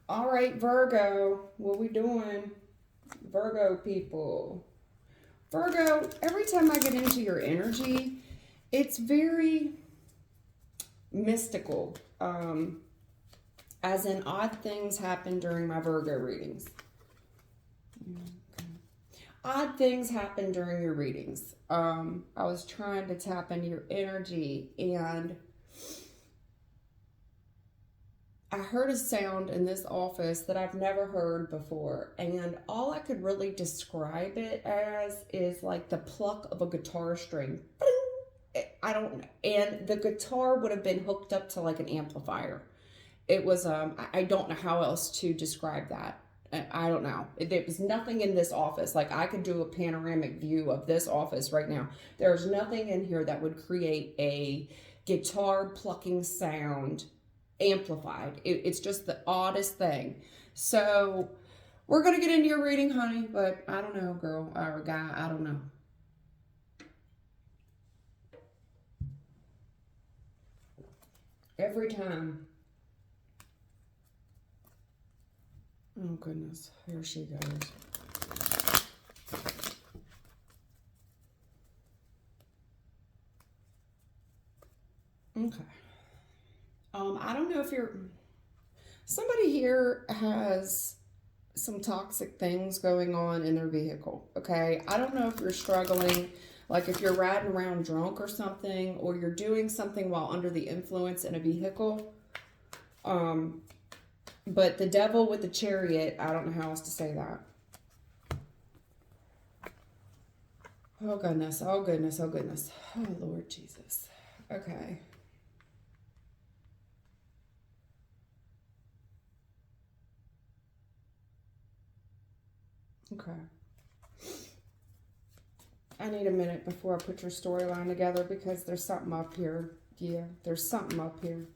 All right, Virgo, what we doing? Virgo people. Virgo, every time I get into your energy, it's very mystical. As in odd things happen during my Virgo readings. Odd things happen during your readings. I was trying to tap into your energy and I heard a sound in this office that I've never heard before, and all I could really describe it as is like the pluck of a guitar string. I don't know. And the guitar would have been hooked up to like an amplifier. It was, I don't know how else to describe that. I don't know. There was nothing in this office. Like I could do a panoramic view of this office right now. There's nothing in here that would create a guitar plucking sound amplified. It's just the oddest thing. So we're gonna get into your reading, honey, but I don't know, girl or guy, I don't know. Every time. Oh goodness, here she goes. Okay. I don't know if somebody here has some toxic things going on in their vehicle, okay? I don't know if you're struggling, like if you're riding around drunk or something, or you're doing something while under the influence in a vehicle. Um, but the devil with the chariot, I don't know how else to say that. Oh goodness, oh goodness, oh goodness. Oh Lord Jesus. Okay. Okay. I need a minute before I put your storyline together because there's something up here. Yeah, there's something up here.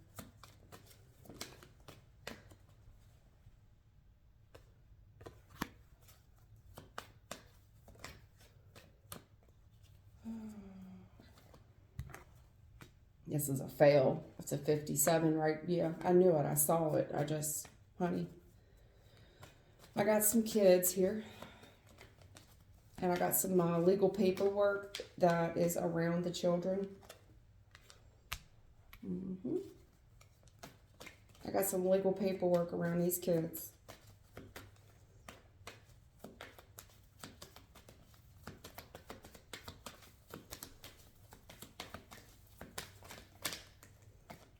This is a fail. It's a 57, right? Yeah, I knew it. I saw it. Honey, I got some kids here. And I got some legal paperwork that is around the children. I got some legal paperwork around these kids.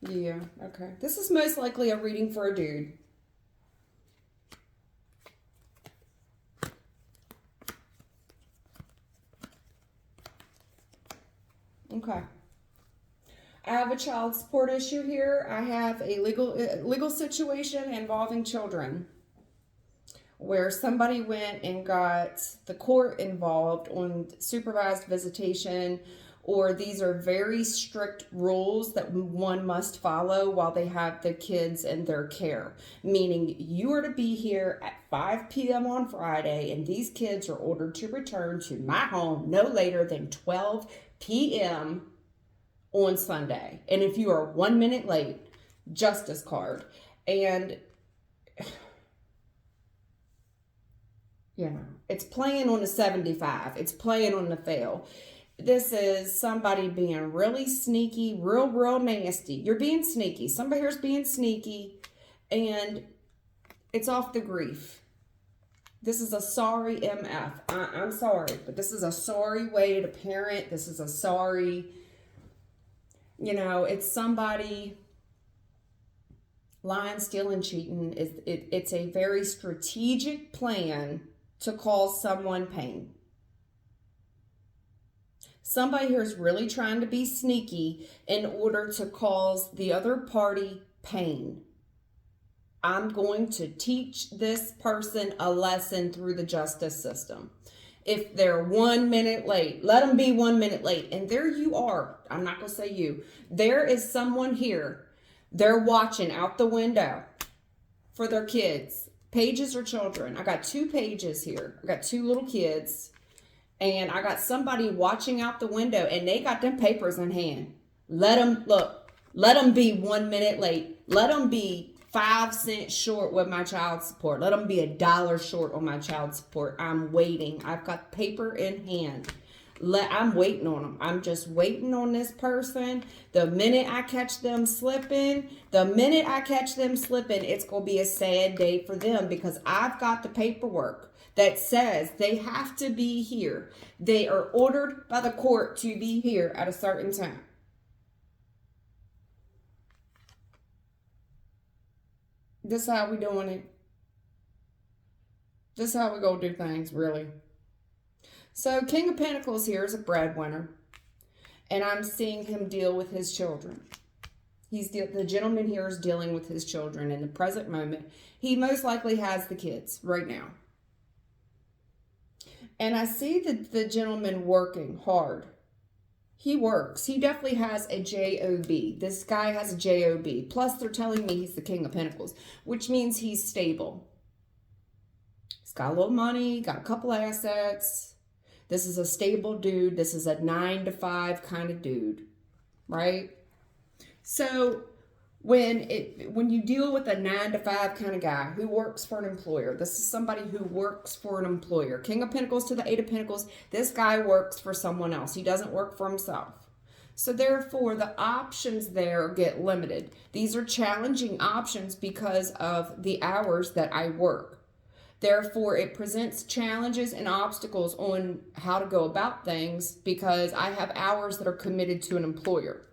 Yeah, okay. This is most likely a reading for a dude. Okay. I have a child support issue here. I have a legal situation involving children where somebody went and got the court involved on supervised visitation, or these are very strict rules that one must follow while they have the kids in their care. Meaning you are to be here at 5 p.m. on Friday, and these kids are ordered to return to my home no later than 12 p.m. on Sunday. And if you are 1 minute late, justice card. And you know, it's playing on the 75. It's playing on the fail. This is somebody being really sneaky, real nasty. You're being sneaky. Somebody here's being sneaky, and it's off the grief. This is a sorry MF. I'm sorry, but this is a sorry way to parent. This is a sorry, it's somebody lying, stealing, cheating. It's a very strategic plan to cause someone pain. Somebody here is really trying to be sneaky in order to cause the other party pain. I'm going to teach this person a lesson through the justice system. If they're 1 minute late, let them be 1 minute late. And there you are. I'm not going to say you. There is someone here. They're watching out the window for their kids. Pages or children. I got 2 pages here. I got 2 little kids. And I got somebody watching out the window, and they got them papers in hand. Let them be 1 minute late. Let them be 5 cents short with my child support. Let them be $1 short on my child support. I'm waiting. I've got paper in hand. I'm waiting on them. I'm just waiting on this person. The minute I catch them slipping, it's going to be a sad day for them because I've got the paperwork that says they have to be here. They are ordered by the court to be here at a certain time. This is how we doing it. This is how we gonna do things, really. So King of Pentacles here is a breadwinner, and I'm seeing him deal with his children. The gentleman here is dealing with his children in the present moment. He most likely has the kids right now. And I see the gentleman working hard. He works. He definitely has a job. This guy has a job. Plus, they're telling me he's the King of Pentacles, which means he's stable. He's got a little money, got a couple assets. This is a stable dude. This is a 9-to-5 kind of dude, right? So when you deal with a 9-to-5 kind of guy who works for an employer, this is somebody who works for an employer. King of Pentacles to the 8 of Pentacles, this guy works for someone else. He doesn't work for himself. So therefore, the options there get limited. These are challenging options because of the hours that I work. Therefore, it presents challenges and obstacles on how to go about things because I have hours that are committed to an employer.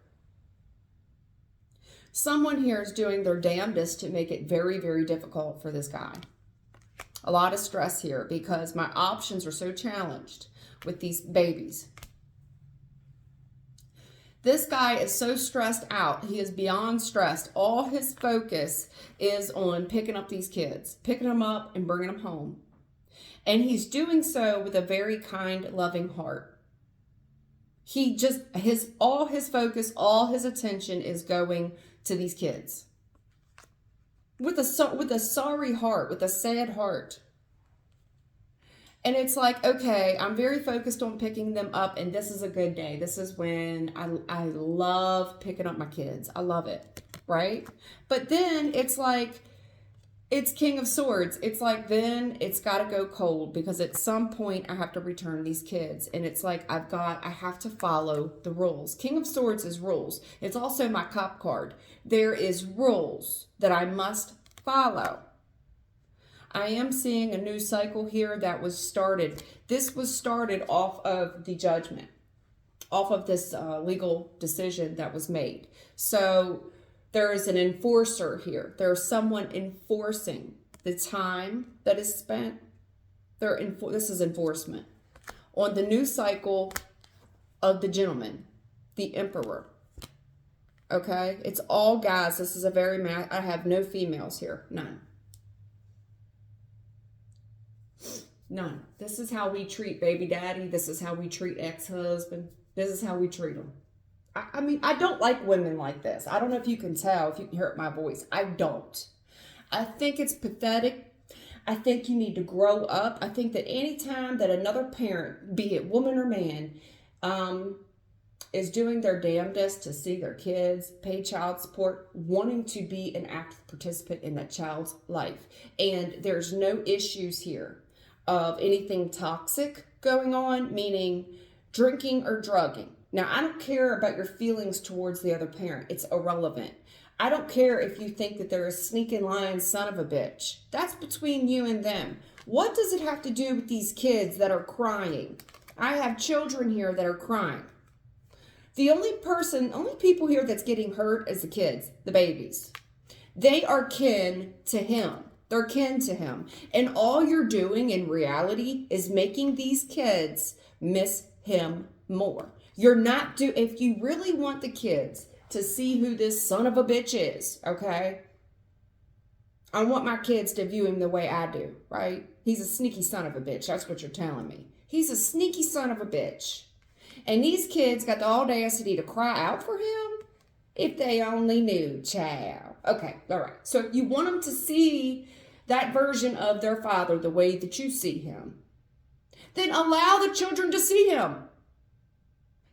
Someone here is doing their damnedest to make it very, very difficult for this guy. A lot of stress here because my options are so challenged with these babies. This guy is so stressed out. He is beyond stressed. All his focus is on picking up these kids, picking them up and bringing them home. And he's doing so with a very kind, loving heart. All his focus, all his attention is going to these kids. With a sorry heart, with a sad heart. And it's like, okay, I'm very focused on picking them up, and this is a good day. This is when I love picking up my kids. I love it, right? But then it's like, it's King of Swords. It's like, then it's got to go cold because at some point I have to return these kids. And it's like, I have to follow the rules. King of Swords is rules. It's also my Cup card. There is rules that I must follow. I am seeing a new cycle here that was started. This was started off of the judgment, off of this legal decision that was made. So there is an enforcer here. There's someone enforcing the time that is spent. This is enforcement on the new cycle of the gentleman, the emperor. Okay, it's all guys. This is a very I have no females here, none. None. This is how we treat baby daddy. This is how we treat ex-husband. This is how we treat them. I mean, I don't like women like this. I don't know if you can tell, if you can hear my voice. I don't. I think it's pathetic. I think you need to grow up. I think that anytime that another parent, be it woman or man, is doing their damnedest to see their kids, pay child support, wanting to be an active participant in that child's life. And there's no issues here of anything toxic going on, meaning drinking or drugging. Now, I don't care about your feelings towards the other parent. It's irrelevant. I don't care if you think that they're a sneaking, lying son of a bitch. That's between you and them. What does it have to do with these kids that are crying? I have children here that are crying. The only people here that's getting hurt is the kids, the babies. They are kin to him. They're kin to him. And all you're doing in reality is making these kids miss him more. If you really want the kids to see who this son of a bitch is, okay? I want my kids to view him the way I do, right? He's a sneaky son of a bitch. That's what you're telling me. He's a sneaky son of a bitch. And these kids got the audacity to cry out for him? If they only knew, child. Okay, all right. So if you want them to see that version of their father the way that you see him, then allow the children to see him.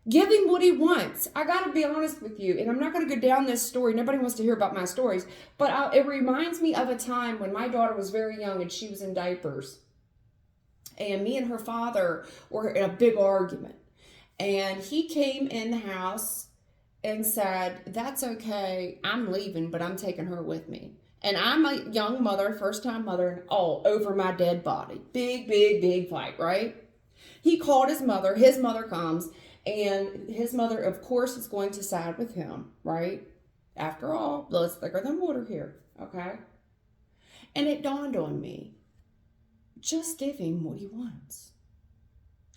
Give him what he wants. I got to be honest with you, and I'm not going to go down this story. Nobody wants to hear about my stories, but it reminds me of a time when my daughter was very young and she was in diapers. And me and her father were in a big argument. And he came in the house and said, "That's okay. I'm leaving, but I'm taking her with me." And I'm a young mother, first time mother, and all over my dead body. Big, big, big fight, right? He called his mother. His mother comes, and his mother, of course, is going to side with him, right? After all, blood's thicker than water here, okay? And it dawned on me, just give him what he wants.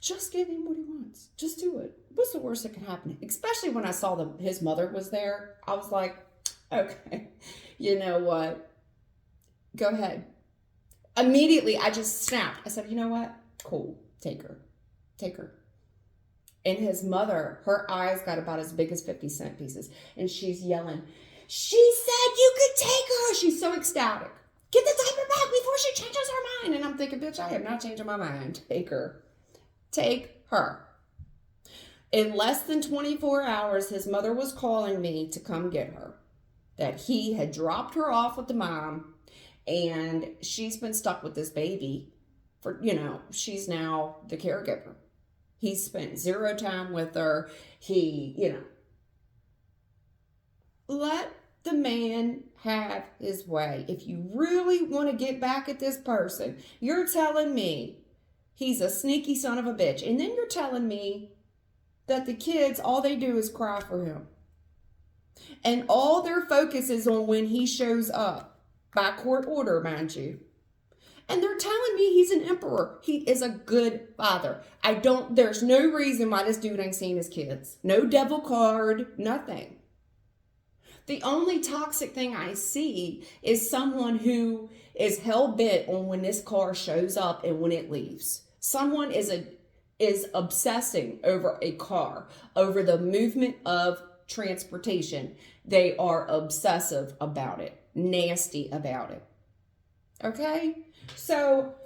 Just give him what he wants. Just do it. What's the worst that can happen? Especially when I saw his mother was there. I was like, okay, you know what? Go ahead. Immediately, I just snapped. I said, you know what? Cool. Take her. Take her. And his mother, her eyes got about as big as 50-cent pieces. And she's yelling, "She said you could take her." She's so ecstatic. "Get the diaper back before she changes her mind." And I'm thinking, bitch, I am not changing my mind. Take her. Take her. In less than 24 hours, his mother was calling me to come get her. That he had dropped her off with the mom, and she's been stuck with this baby for, she's now the caregiver. He spent zero time with her. Let the man have his way. If you really want to get back at this person, you're telling me he's a sneaky son of a bitch. And then you're telling me that the kids, all they do is cry for him. And all their focus is on when he shows up. By court order, mind you. And they're telling me he's an emperor. He is a good father. There's no reason why this dude ain't seen his kids. No devil card, nothing. The only toxic thing I see is someone who is hell-bent on when this car shows up and when it leaves. Someone is obsessing over a car, over the movement of transportation. They are obsessive about it, nasty about it. Okay? So,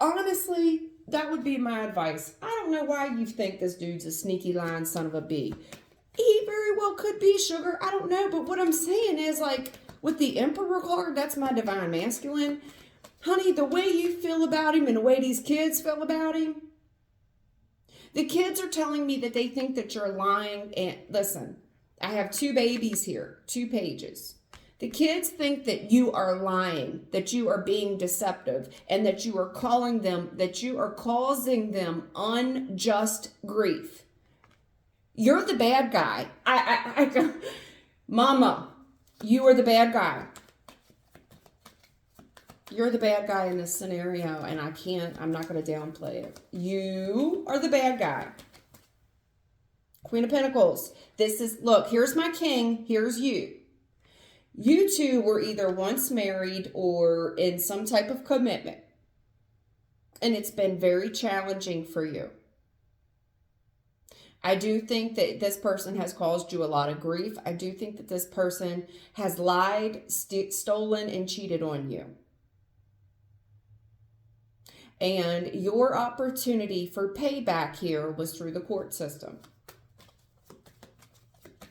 honestly, that would be my advice. I don't know why you think this dude's a sneaky lying son of a bee. He very well could be, sugar. I don't know. But what I'm saying is, like, with the Emperor card, that's my divine masculine. Honey, the way you feel about him and the way these kids feel about him, the kids are telling me that they think that you're lying. And listen, I have 2 babies here, 2 pages. The kids think that you are lying, that you are being deceptive, and that you are causing them unjust grief. You're the bad guy. Mama, you are the bad guy. You're the bad guy in this scenario, and I'm not going to downplay it. You are the bad guy. Queen of Pentacles. Look, here's my king, here's you. You two were either once married or in some type of commitment. And it's been very challenging for you. I do think that this person has caused you a lot of grief. I do think that this person has lied, stolen, and cheated on you. And your opportunity for payback here was through the court system.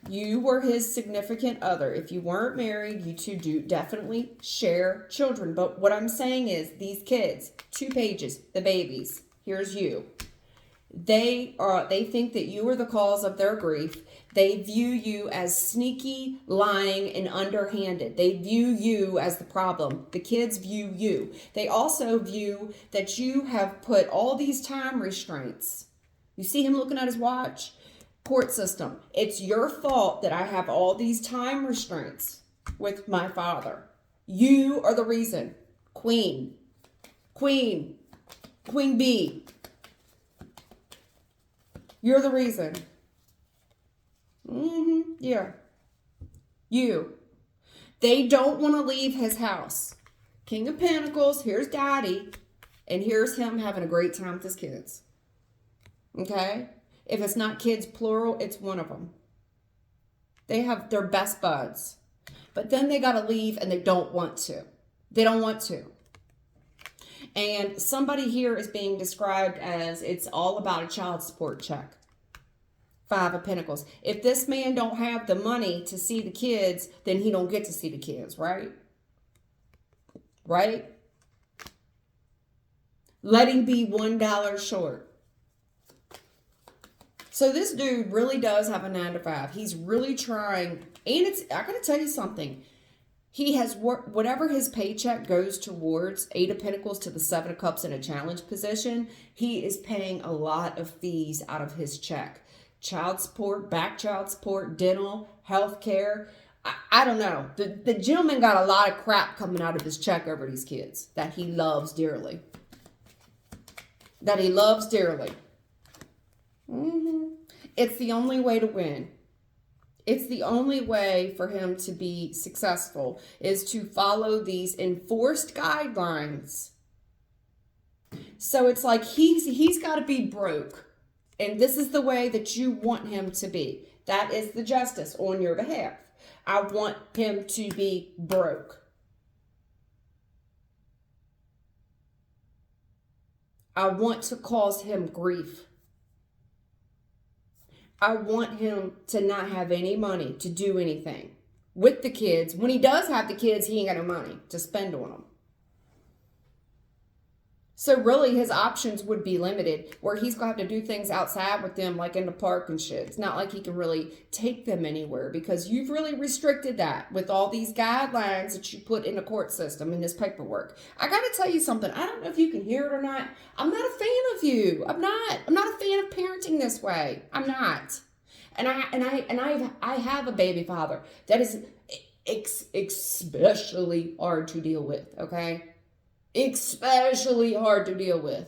You were his significant other. If you weren't married, you two do definitely share children. But what I'm saying is these kids, 2 pages, the babies, here's you. They think that you are the cause of their grief. They view you as sneaky, lying, and underhanded. They view you as the problem. The kids view you. They also view that you have put all these time restraints. You see him looking at his watch? Court system. It's your fault that I have all these time restraints with my father. You are the reason. Queen B. You're the reason. Yeah. You. They don't want to leave his house. King of Pentacles, here's Daddy, and here's him having a great time with his kids. Okay? If it's not kids plural, it's one of them. They have their best buds. But then they got to leave and they don't want to. They don't want to. And somebody here is being described as it's all about a child support check. Five of Pentacles. If this man don't have the money to see the kids, then he don't get to see the kids, right? Right? Let him be $1 short. So this dude really does have a 9 to 5. He's really trying. And I got to tell you something. He has worked, whatever his paycheck goes towards, 8 of Pentacles to the 7 of Cups in a challenge position, he is paying a lot of fees out of his check. Child support, back child support, dental, health care. I don't know. The gentleman got a lot of crap coming out of his check over these kids that he loves dearly. That he loves dearly. It's the only way to win. It's the only way for him to be successful is to follow these enforced guidelines. So it's like he's got to be broke. And this is the way that you want him to be. That is the justice on your behalf. I want him to be broke. I want to cause him grief. I want him to not have any money to do anything with the kids. When he does have the kids, he ain't got no money to spend on them. So really his options would be limited where he's going to have to do things outside with them like in the park and shit. It's not like he can really take them anywhere because you've really restricted that with all these guidelines that you put in the court system in this paperwork. I got to tell you something. I don't know if you can hear it or not. I'm not a fan of you. I'm not a fan of parenting this way. I'm not. And I have a baby father that is especially hard to deal with, okay? Especially hard to deal with.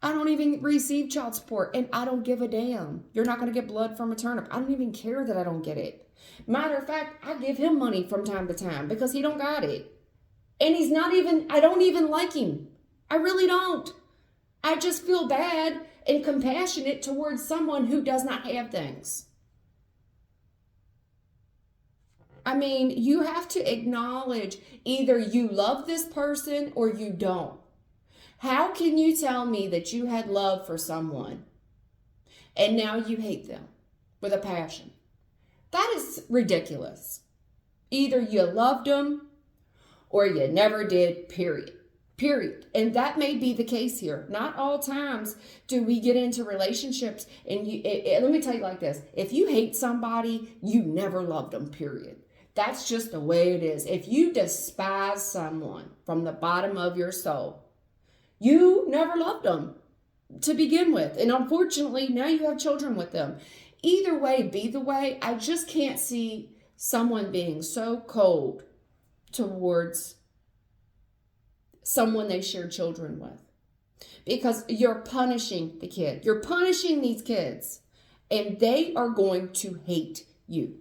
I don't even receive child support and I don't give a damn. You're not going to get blood from a turnip. I don't even care that I don't get it. Matter of fact, I give him money from time to time because he don't got it. And I don't even like him. I really don't. I just feel bad and compassionate towards someone who does not have things. I mean, you have to acknowledge either you love this person or you don't. How can you tell me that you had love for someone and now you hate them with a passion? That is ridiculous. Either you loved them or you never did, period. Period. And that may be the case here. Not all times do we get into relationships and let me tell you like this. If you hate somebody, you never loved them, period. That's just the way it is. If you despise someone from the bottom of your soul, you never loved them to begin with. And unfortunately, now you have children with them. Either way, be the way. I just can't see someone being so cold towards someone they share children with. Because you're punishing the kid. You're punishing these kids. And they are going to hate you.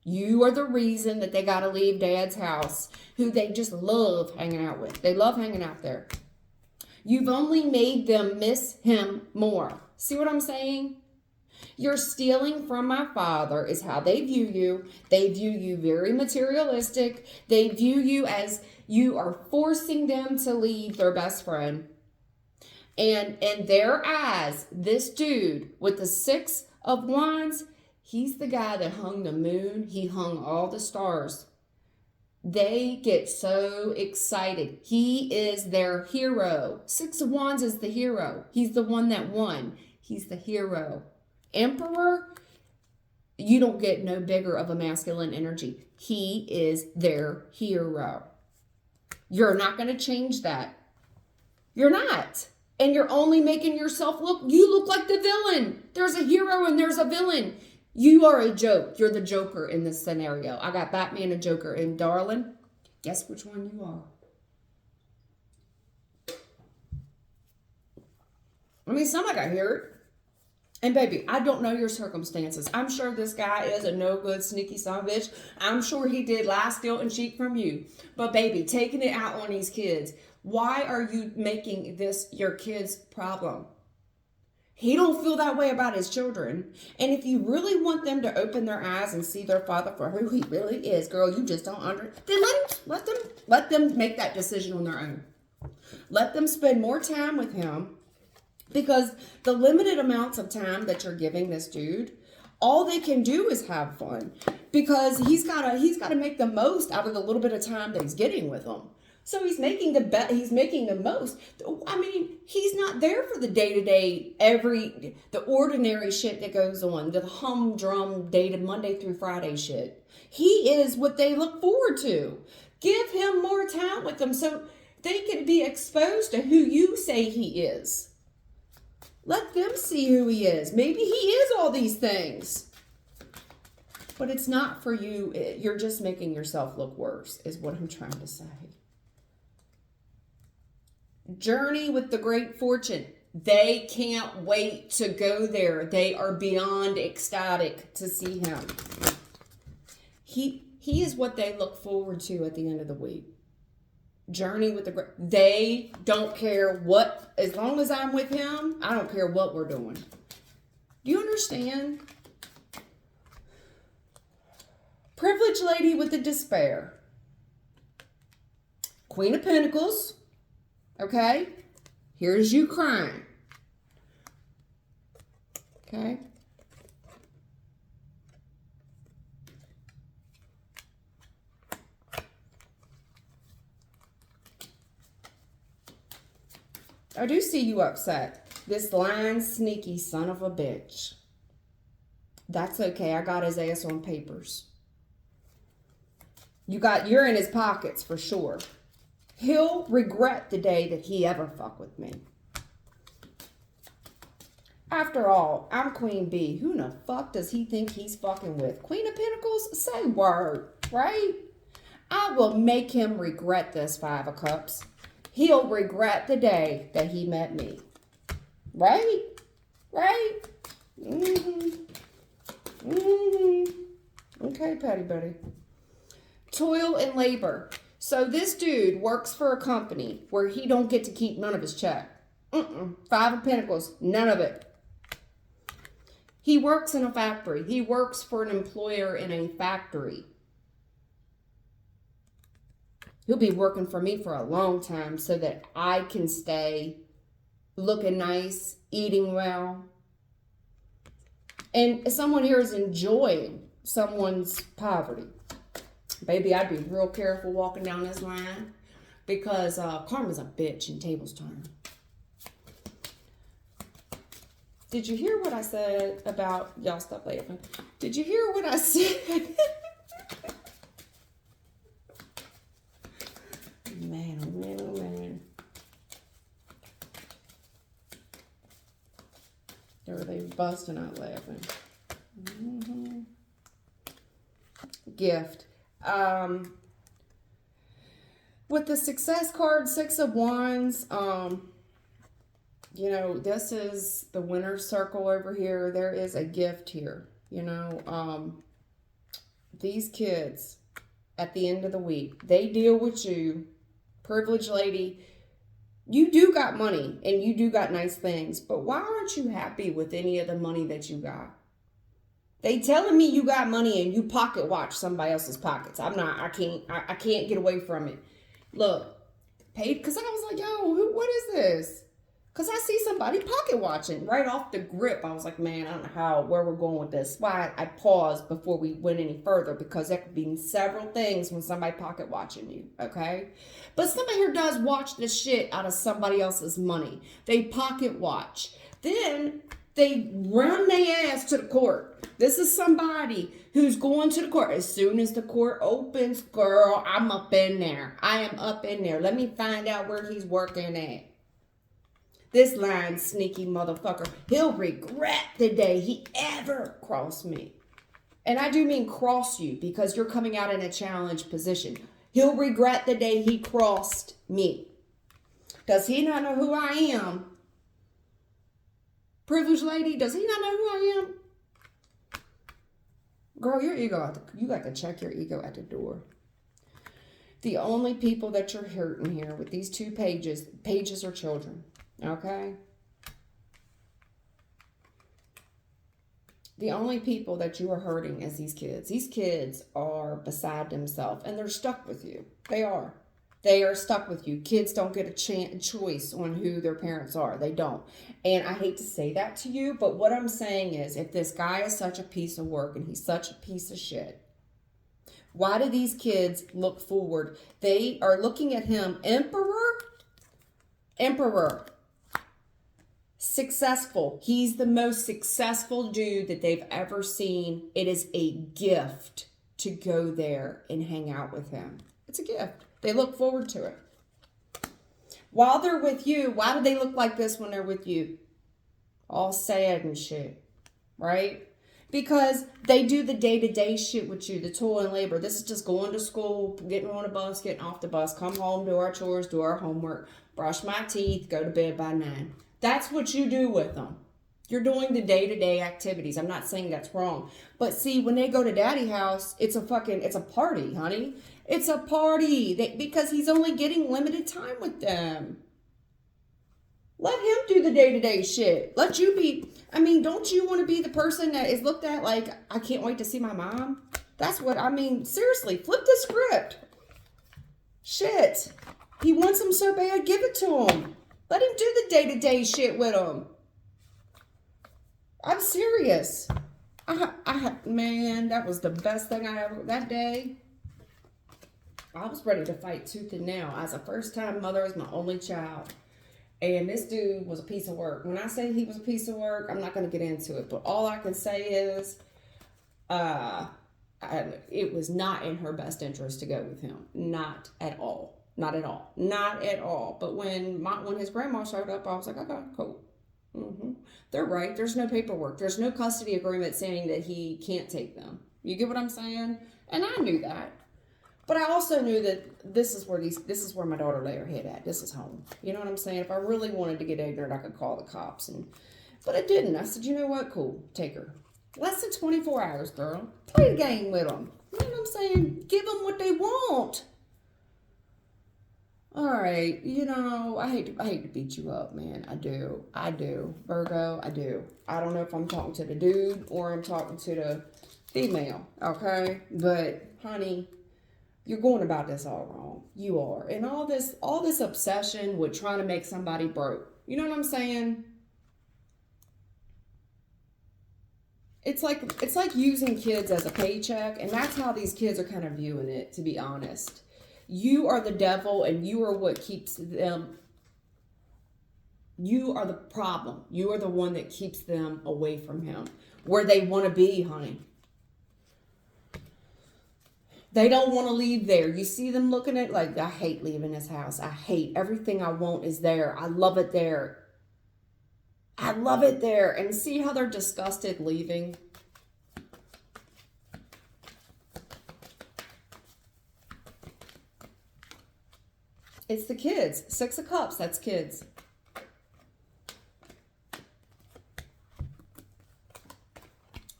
You are the reason that they got to leave dad's house, who they just love hanging out with. They love hanging out there. You've only made them miss him more. See what I'm saying? You're stealing from my father is how they view you. They view you very materialistic. They view you as you are forcing them to leave their best friend. And in their eyes, this dude with the 6 of Wands, he's the guy that hung the moon. He hung all the stars. They get so excited. He is their hero. 6 of Wands is the hero. He's the one that won. He's the hero. Emperor, you don't get no bigger of a masculine energy. He is their hero. You're not going to change that. You're not. And you're only making yourself you look like the villain. There's a hero and there's a villain. You are a joke. You're the Joker in this scenario. I got Batman and Joker. And darling, guess which one you are? I mean, somebody got hear it. And baby, I don't know your circumstances. I'm sure this guy is a no good, sneaky son of a bitch. I'm sure he did lie, steal, and cheat from you. But baby, taking it out on these kids. Why are you making this your kid's problem? He don't feel that way about his children. And if you really want them to open their eyes and see their father for who he really is, girl, you just don't then let them make that decision on their own. Let them spend more time with him Because the limited amounts of time that you're giving this dude, all they can do is have fun, because he's gotta make the most out of the little bit of time that he's getting with them. So he's making the most. I mean, he's not there for the day-to-day, the ordinary shit that goes on, the humdrum day to Monday through Friday shit. He is what they look forward to. Give him more time with them so they can be exposed to who you say he is. Let them see who he is. Maybe he is all these things. But it's not for you. You're just making yourself look worse, is what I'm trying to say. Journey with the great fortune. They can't wait to go there. They are beyond ecstatic to see him. He is what they look forward to at the end of the week. Journey with the great. They don't care what, as long as I'm with him, I don't care what we're doing. Do you understand? Privileged lady with the despair. Queen of Pentacles. Okay? Here's you crying. Okay? I do see you upset. This lying, sneaky son of a bitch. That's okay. I got his ass on papers. You're in his pockets for sure. He'll regret the day that he ever fucked with me. After all, I'm Queen Bee. Who the fuck does he think he's fucking with? Queen of Pentacles? Say word, right? I will make him regret this Five of Cups. He'll regret the day that he met me. Right? Right? Okay, Patty Buddy. Toil and labor. So this dude works for a company where he don't get to keep none of his check. Five of Pentacles, none of it. He works in a factory. He works for an employer in a factory. He'll be working for me for a long time so that I can stay looking nice, eating well. And someone here is enjoying someone's poverty. Baby, I'd be real careful walking down this line because karma's a bitch and tables turn. Did you hear what I said about, y'all stop laughing. Did you hear what I said? Man, oh man, oh man. They busting out laughing. Gift. With the success card, Six of Wands, you know, this is the winner's circle over here. There is a gift here, you know. These kids, at the end of the week, they deal with you. Privileged lady, you do got money and you do got nice things, but why aren't you happy with any of the money that you got? They telling me you got money and you pocket watch somebody else's pockets. I can't get away from it. Look, paid, because I was like, yo, what is this? Because I see somebody pocket watching right off the grip. I was like, man, I don't know where we're going with this. Why I paused before we went any further, because that could mean several things when somebody pocket watching you, okay? But somebody here does watch the shit out of somebody else's money. They pocket watch. Then they run their ass to the court. This is somebody who's going to the court. As soon as the court opens, girl, I'm up in there. I am up in there. Let me find out where he's working at. This lying, sneaky motherfucker, he'll regret the day he ever crossed me. And I do mean cross you, because you're coming out in a challenge position. He'll regret the day he crossed me. Does he not know who I am? Privileged lady, does he not know who I am? Girl, your ego, you got to check your ego at the door. The only people that you're hurting here with these two pages are children. Okay? The only people that you are hurting is these kids. These kids are beside themselves and they're stuck with you. They are. They are stuck with you. Kids don't get a choice on who their parents are. They don't. And I hate to say that to you, but what I'm saying is if this guy is such a piece of work and he's such a piece of shit, why do these kids look forward? They are looking at him, emperor, successful. He's the most successful dude that they've ever seen. It is a gift to go there and hang out with him. It's a gift. They look forward to it. While they're with you, why do they look like this when they're with you? All sad and shit, right? Because they do the day-to-day shit with you, the toil and labor. This is just going to school, getting on a bus, getting off the bus, come home, do our chores, do our homework, brush my teeth, go to bed by 9. That's what you do with them. You're doing the day-to-day activities. I'm not saying that's wrong. But see, when they go to daddy house, it's a party, honey. It's a party because he's only getting limited time with them. Let him do the day-to-day shit. Let you be, don't you want to be the person that is looked at like, I can't wait to see my mom? That's what, seriously, flip the script. Shit. He wants him so bad, give it to him. Let him do the day-to-day shit with him. I'm serious. Man, that was the best thing I ever, that day. I was ready to fight tooth and nail. As a first-time mother, as my only child. And this dude was a piece of work. When I say he was a piece of work, I'm not going to get into it. But all I can say is it was not in her best interest to go with him. Not at all. Not at all. Not at all. But when his grandma showed up, I was like, okay, cool. They're right. There's no paperwork. There's no custody agreement saying that he can't take them. You get what I'm saying? And I knew that. But I also knew that this is where my daughter lay her head at. This is home. You know what I'm saying? If I really wanted to get ignorant, I could call the cops. But I didn't. I said, you know what? Cool. Take her. Less than 24 hours, girl. Play the game with them. You know what I'm saying? Give them what they want. All right. I hate to beat you up, man. I do. Virgo, I do. I don't know if I'm talking to the dude or I'm talking to the female. Okay? But, honey, you're going about this all wrong. You are. And all this obsession with trying to make somebody broke. You know what I'm saying? It's like using kids as a paycheck, and that's how these kids are kind of viewing it, to be honest. You are the devil, and you are what keeps them. You are the problem. You are the one that keeps them away from him, where they want to be, honey. They don't want to leave there. You see them looking at like, I hate leaving this house. I hate everything I want is there. I love it there. I love it there. And see how they're disgusted leaving? It's the kids. 6 of Cups, that's kids.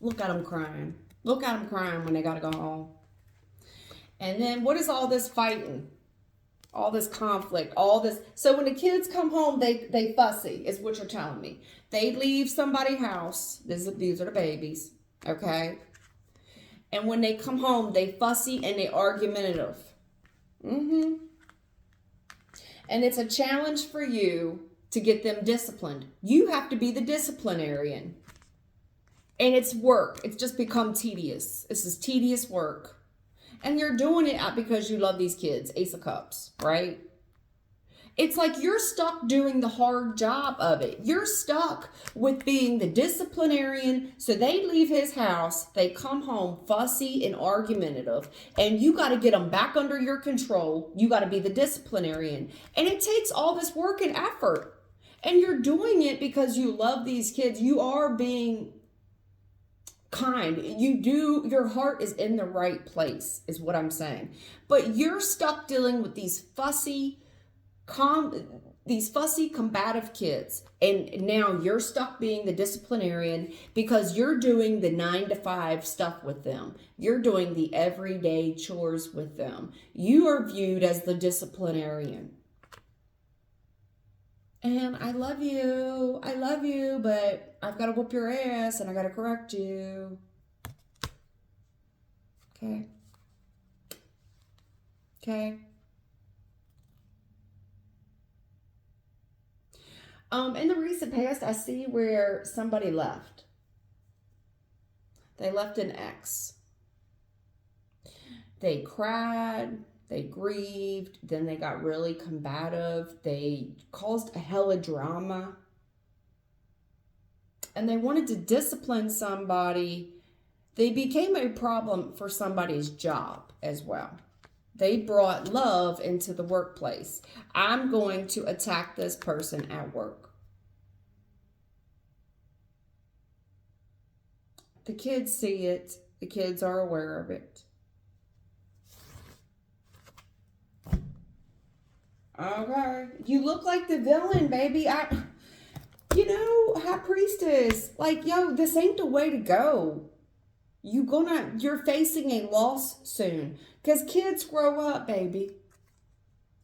Look at them crying. Look at them crying when they got to go home. And then what is all this fighting? All this conflict, all this. So when the kids come home, they fussy, is what you're telling me. They leave somebody's house. These are the babies, okay? And when they come home, they fussy and they argumentative. And it's a challenge for you to get them disciplined. You have to be the disciplinarian. And it's work. It's just become tedious. This is tedious work. And you're doing it because you love these kids. Ace of Cups, right? It's like you're stuck doing the hard job of it. You're stuck with being the disciplinarian. So they leave his house. They come home fussy and argumentative. And you got to get them back under your control. You got to be the disciplinarian. And it takes all this work and effort. And you're doing it because you love these kids. You are being kind. Your heart is in the right place, is what I'm saying. But you're stuck dealing with these fussy, combative kids. And now you're stuck being the disciplinarian because you're doing the 9 to 5 stuff with them. You're doing the everyday chores with them. You are viewed as the disciplinarian. And I love you, but I've got to whoop your ass and I got to correct you. Okay? In the recent past, I see where somebody left. They left an ex. They cried, they grieved, then they got really combative. They caused a hell of drama. And they wanted to discipline somebody. They became a problem for somebody's job as well. They brought love into the workplace. I'm going to attack this person at work. The kids see it. The kids are aware of it. Okay. You look like the villain, baby. High priestess. Like, yo, this ain't the way to go. You're facing a loss soon. Because kids grow up, baby.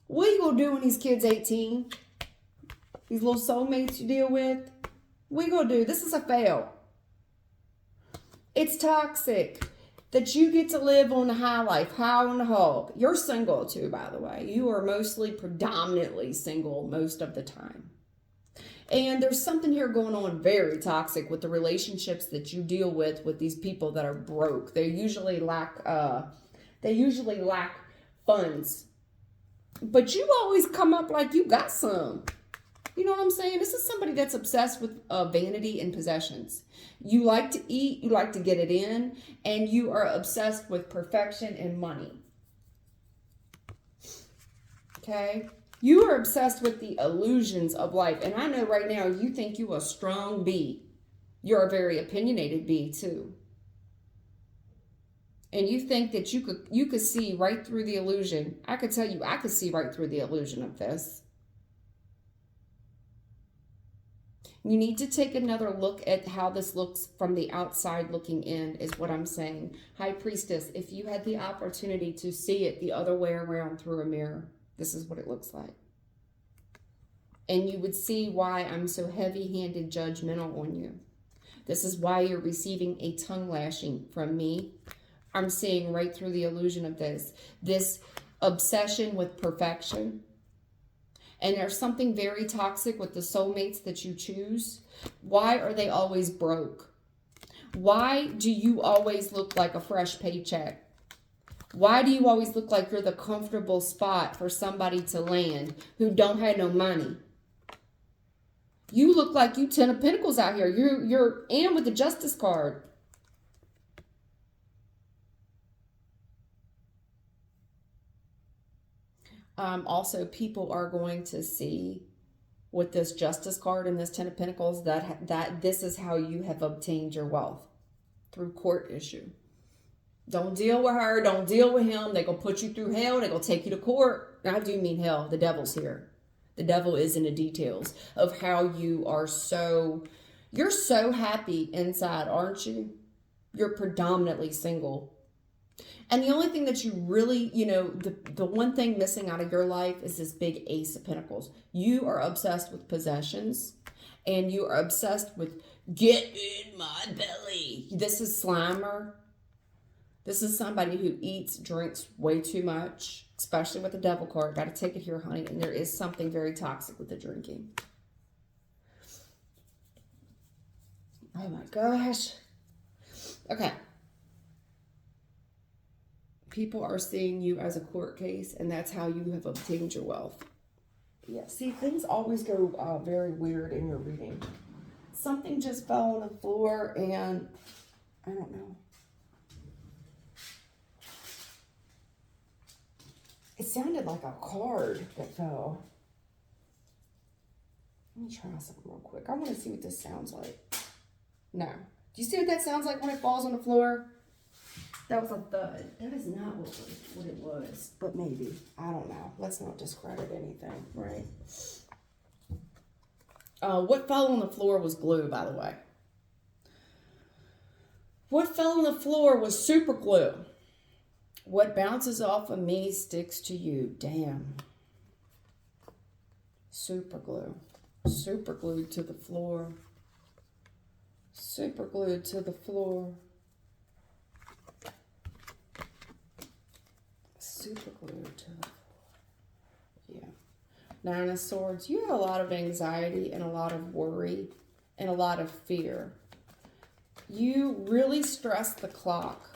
What are you going to do when these kids 18? These little soulmates you deal with? What are you going to do? This is a fail. It's toxic that you get to live on the high life, high on the hog. You're single too, by the way. You are predominantly single most of the time. And there's something here going on very toxic with the relationships that you deal with these people that are broke. They usually lack funds. But you always come up like you got some. You know what I'm saying? This is somebody that's obsessed with vanity and possessions. You like to eat, you like to get it in, and you are obsessed with perfection and money. Okay? You are obsessed with the illusions of life. And I know right now you think you a strong bee. You're a very opinionated bee too. And you think that you could see right through the illusion. I could tell you I could see right through the illusion of this. You need to take another look at how this looks from the outside looking in, is what I'm saying. High Priestess, if you had the opportunity to see it the other way around through a mirror, this is what it looks like. And you would see why I'm so heavy-handed judgmental on you. This is why you're receiving a tongue lashing from me. I'm seeing right through the illusion of this obsession with perfection. And there's something very toxic with the soulmates that you choose. Why are they always broke? Why do you always look like a fresh paycheck? Why do you always look like you're the comfortable spot for somebody to land who don't have no money? You look like you 10 of Pentacles out here. You're and with the Justice card. Also, people are going to see with this Justice card and this 10 of Pentacles that this is how you have obtained your wealth, through court issue. Don't deal with her. Don't deal with him. They're going to put you through hell. They're going to take you to court. I do mean hell. The devil's here. The devil is in the details of how you're so happy inside, aren't you? You're predominantly single. And the only thing that you really, the one thing missing out of your life is this big Ace of Pentacles. You are obsessed with possessions, and you are obsessed with get in my belly. This is Slimer. This is somebody who eats, drinks way too much, especially with the Devil card. Got to take it here, honey. And there is something very toxic with the drinking. Oh my gosh. Okay. People are seeing you as a court case, and that's how you have obtained your wealth. Yeah, see, things always go very weird in your reading. Something just fell on the floor, and I don't know. It sounded like a card that fell. Let me try something real quick. I want to see what this sounds like. No. Do you see what that sounds like when it falls on the floor? That was a thud. That is not what it was, but maybe. I don't know. Let's not discredit anything, right? What fell on the floor was glue, by the way. What fell on the floor was super glue. What bounces off of me sticks to you. Damn. Super glue. Super glued to the floor. Super glued to the floor. Super glued to the floor. Yeah. Nine of Swords. You have a lot of anxiety and a lot of worry and a lot of fear. You really stress the clock.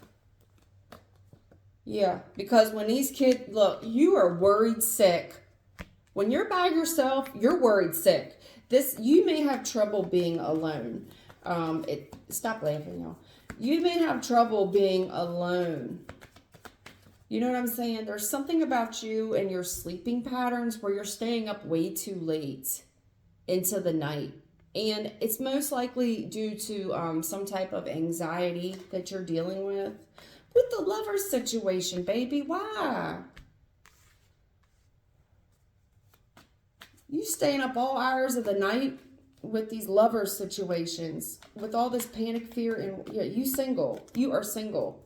Yeah, because when these kids, look, you are worried sick. When you're by yourself, you're worried sick. You may have trouble being alone. Stop laughing, y'all. You may have trouble being alone. You know what I'm saying? There's something about you and your sleeping patterns where you're staying up way too late into the night. And it's most likely due to some type of anxiety that you're dealing with. With the lover situation, baby, why? You staying up all hours of the night with these lover situations, with all this panic, fear, and yeah, you single. You are single.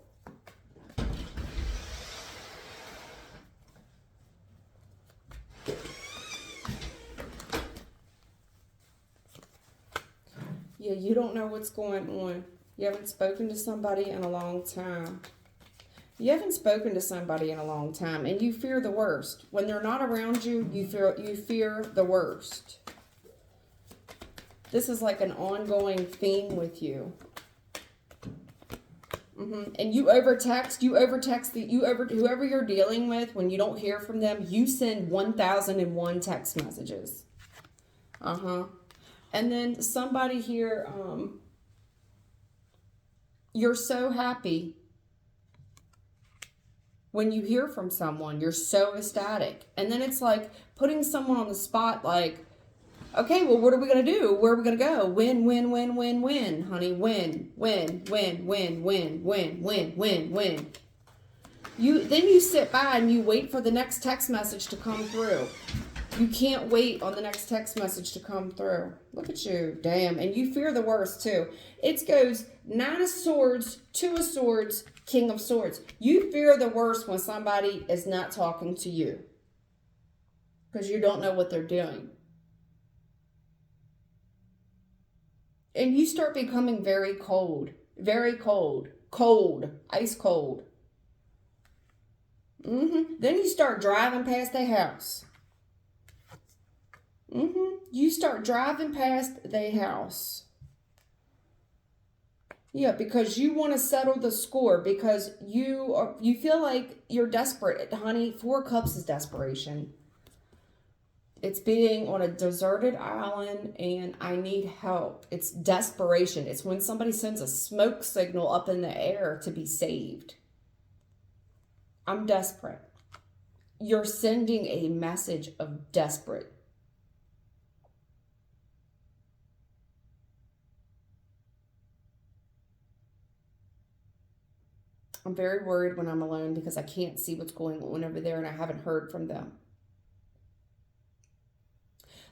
Yeah, you don't know what's going on. You haven't spoken to somebody in a long time. You haven't spoken to somebody in a long time, and you fear the worst. When they're not around you, you fear the worst. This is like an ongoing theme with you. And you overtext whoever you're dealing with. When you don't hear from them, you send 1001 text messages. And then somebody here, you're so happy when you hear from someone. You're so ecstatic. And then it's like putting someone on the spot, like, okay, well, what are we going to do? Where are we going to go? Win, win, win, win, win, honey. Win, win, win, win, win, win, win, win, win. Then you sit by and you wait for the next text message to come through. You can't wait on the next text message to come through. Look at you. Damn. And you fear the worst, too. It goes 9 of Swords, 2 of Swords, King of Swords. You fear the worst when somebody is not talking to you. Because you don't know what they're doing. And you start becoming very cold. Very cold. Cold. Ice cold. Then you start driving past their house. You start driving past their house. Yeah, because you want to settle the score. Because you feel like you're desperate. Honey, 4 Cups is desperation. It's being on a deserted island and I need help. It's desperation. It's when somebody sends a smoke signal up in the air to be saved. I'm desperate. You're sending a message of desperate. I'm very worried when I'm alone because I can't see what's going on over there and I haven't heard from them.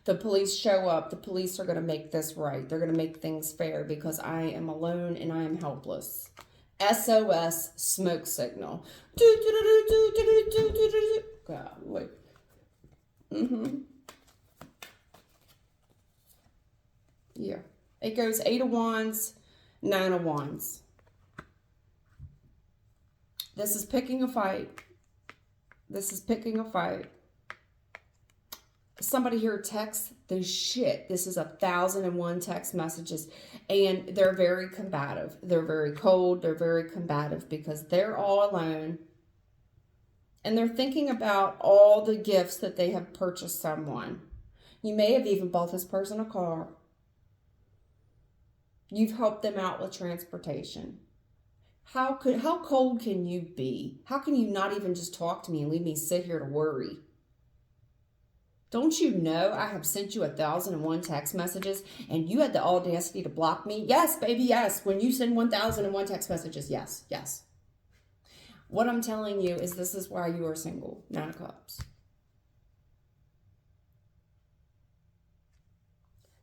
The police show up. The police are going to make this right. They're going to make things fair because I am alone and I am helpless. SOS smoke signal. God, wait. Yeah. It goes 8 of Wands, 9 of Wands. This is picking a fight. This is picking a fight. Somebody here texts the shit. This is 1001 text messages. And they're very combative. They're very cold. They're very combative because they're all alone. And they're thinking about all the gifts that they have purchased someone. You may have even bought this person a car. You've helped them out with transportation. How cold can you be? How can you not even just talk to me and leave me sit here to worry? Don't you know I have sent you 1001 text messages and you had the audacity to block me? Yes, baby, yes. When you send 1001 text messages, yes, yes. What I'm telling you is this is why you are single. 9 of Cups.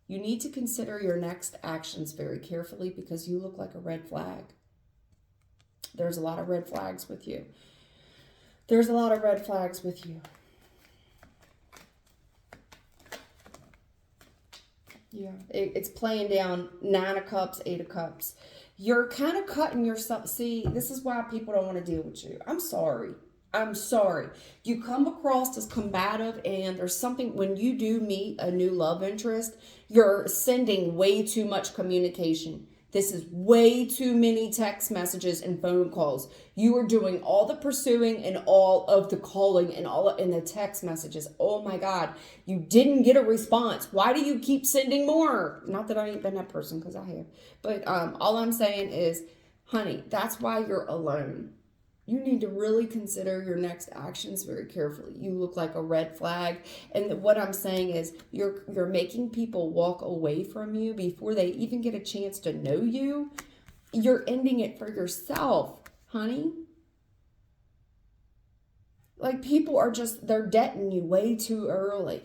You need to consider your next actions very carefully because you look like a red flag. There's a lot of red flags with you. There's a lot of red flags with you. Yeah, it's playing down 9 of Cups, 8 of Cups. You're kind of cutting yourself. See, this is why people don't want to deal with you. I'm sorry. I'm sorry. You come across as combative, and there's something when you do meet a new love interest, you're sending way too much communication. This is way too many text messages and phone calls. You are doing all the pursuing and all of the calling and all in the text messages. Oh my God, you didn't get a response. Why do you keep sending more? Not that I ain't been that person, because I have. But all I'm saying is, honey, that's why you're alone. You need to really consider your next actions very carefully. You look like a red flag. And what I'm saying is you're making people walk away from you before they even get a chance to know you. You're ending it for yourself, honey. Like, people are they're deading you way too early.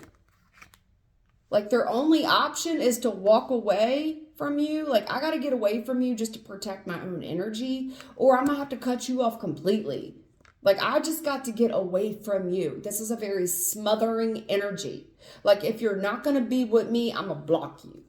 Like, their only option is to walk away from you. Like, I got to get away from you just to protect my own energy, or I'm going to have to cut you off completely. Like, I just got to get away from you. This is a very smothering energy. Like, if you're not going to be with me, I'm going to block you.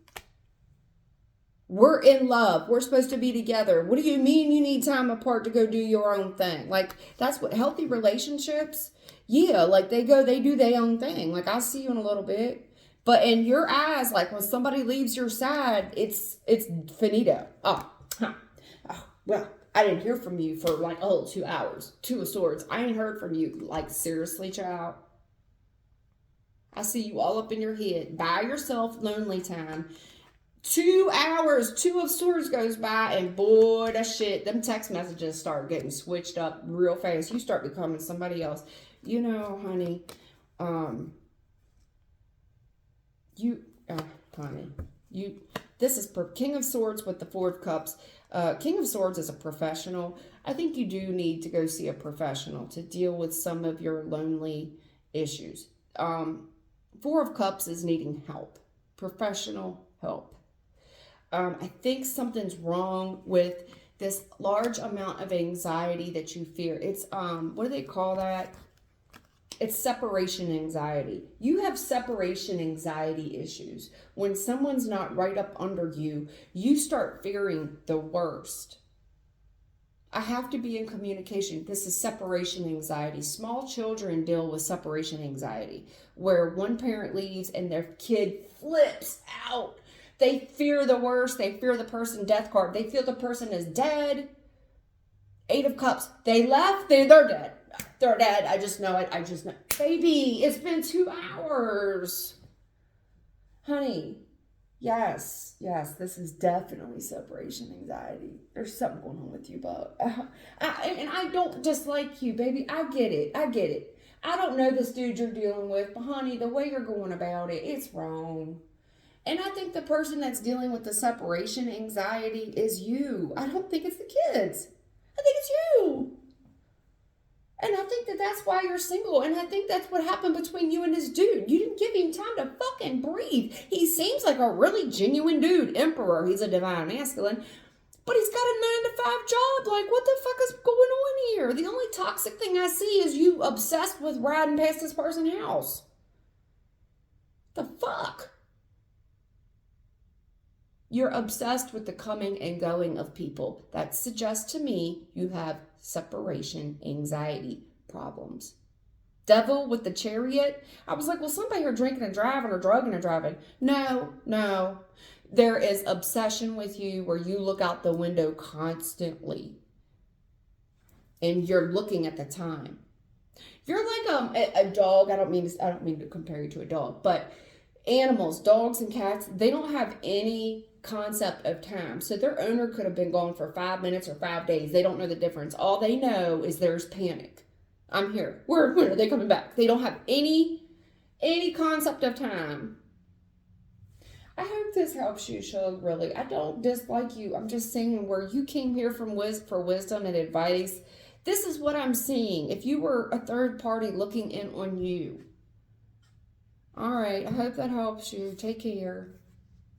We're in love. We're supposed to be together. What do you mean you need time apart to go do your own thing? Like, that's what healthy relationships, yeah, like they do their own thing. Like, I'll see you in a little bit. But in your eyes, like when somebody leaves your side, it's finito. Well, I didn't hear from you for like 2 hours. Two of Swords. I ain't heard from you. Like, seriously, child. I see you all up in your head by yourself, lonely time. 2 hours, Two of Swords goes by, and boy, that shit, them text messages start getting switched up real fast. You start becoming somebody else. You know, honey, this is King of Swords with the Four of Cups. King of Swords is a professional. I think you do need to go see a professional to deal with some of your lonely issues. Four of Cups is needing help, professional help. I think something's wrong with this large amount of anxiety that you fear. It's, what do they call that? It's separation anxiety. You have separation anxiety issues. When someone's not right up under you, you start fearing the worst. I have to be in communication. This is separation anxiety. Small children deal with separation anxiety, where one parent leaves and their kid flips out. They fear the worst. They fear the person death card. They feel the person is dead. Eight of Cups. They left. They're dead. They're dead. I just know it. I just know. Baby, it's been 2 hours. Honey, yes, this is definitely separation anxiety. There's something going on with you, but and I don't dislike you, baby. I get it. I don't know this dude you're dealing with, but honey, the way you're going about it, it's wrong. And I think the person that's dealing with the separation anxiety is you. I don't think it's the kids. I think it's you. And I think that's why you're single. And I think that's what happened between you and this dude. You didn't give him time to fucking breathe. He seems like a really genuine dude. Emperor. He's a divine masculine. But he's got a 9-to-5 job. Like, what the fuck is going on here? The only toxic thing I see is you obsessed with riding past this person's house. The fuck? You're obsessed with the coming and going of people. That suggests to me you have separation anxiety problems. Devil with the Chariot. I was like, well, somebody here drinking and driving or drugging and driving. No. There is obsession with you where you look out the window constantly. And you're looking at the time. You're like a dog. I don't mean to compare you to a dog, but animals, dogs and cats, they don't have any concept of time. So their owner could have been gone for 5 minutes or 5 days. They don't know the difference. All they know is there's panic. I'm here. When are they coming back? They don't have any concept of time. I hope this helps you, Shug, really. I don't dislike you. I'm just saying, where you came here for wisdom and advice, this is what I'm seeing. If you were a third party looking in on you. All right. I hope that helps you. Take care.